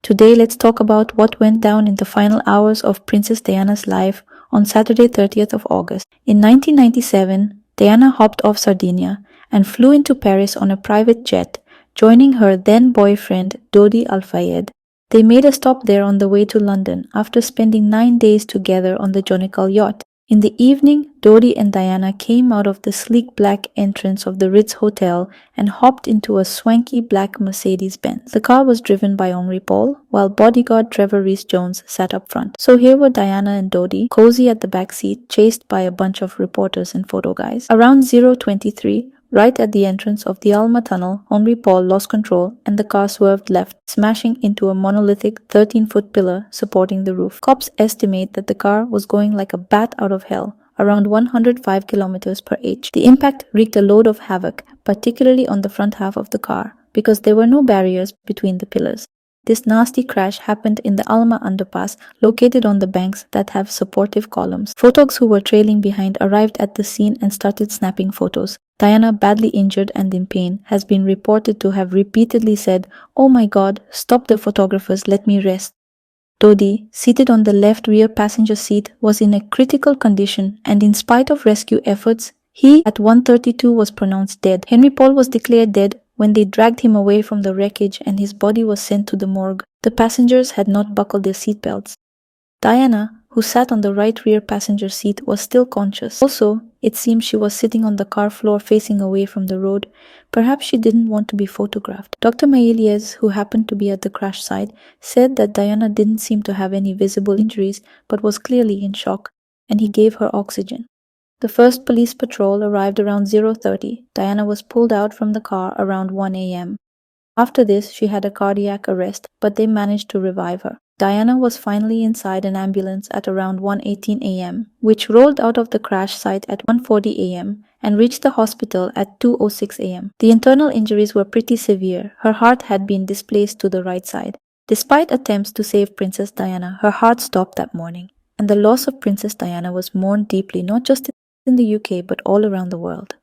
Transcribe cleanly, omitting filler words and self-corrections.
Today, let's talk about what went down in the final hours of Princess Diana's life on Saturday, 30th of August. In 1997, Diana hopped off Sardinia and flew into Paris on a private jet, joining her then-boyfriend Dodi Al-Fayed. They made a stop there on the way to London after spending 9 days together on the Jonikal yacht. In the evening, Dodi and Diana came out of the sleek black entrance of the Ritz Hotel and hopped into a swanky black Mercedes-Benz. The car was driven by Henri Paul, while bodyguard Trevor Rees-Jones sat up front. So here were Diana and Dodi, cozy at the back seat, chased by a bunch of reporters and photo guys. Around 0:23, right at the entrance of the Alma Tunnel, Henri Paul lost control and the car swerved left, smashing into a monolithic 13-foot pillar supporting the roof. Cops estimate that the car was going like a bat out of hell, around 105 kilometers per h. The impact wreaked a load of havoc, particularly on the front half of the car, because there were no barriers between the pillars. This nasty crash happened in the Alma underpass, located on the banks that have supportive columns. Photogs who were trailing behind arrived at the scene and started snapping photos. Diana, badly injured and in pain, has been reported to have repeatedly said, "Oh my God, stop the photographers, let me rest." Dodi, seated on the left rear passenger seat, was in a critical condition, and in spite of rescue efforts, he at 1:32 was pronounced dead. Henri Paul was declared dead when they dragged him away from the wreckage and his body was sent to the morgue. The passengers had not buckled their seatbelts. Diana, who sat on the right rear passenger seat, was still conscious. Also, it seems she was sitting on the car floor facing away from the road. Perhaps she didn't want to be photographed. Dr. Maelies, who happened to be at the crash site, said that Diana didn't seem to have any visible injuries but was clearly in shock, and he gave her oxygen. The first police patrol arrived around 0:30. Diana was pulled out from the car around 1 a.m. After this, she had a cardiac arrest, but they managed to revive her. Diana was finally inside an ambulance at around 1:18 a.m., which rolled out of the crash site at 1:40 a.m. and reached the hospital at 2:06 a.m. The internal injuries were pretty severe. Her heart had been displaced to the right side. Despite attempts to save Princess Diana, her heart stopped that morning, and the loss of Princess Diana was mourned deeply, not just in the UK but all around the world.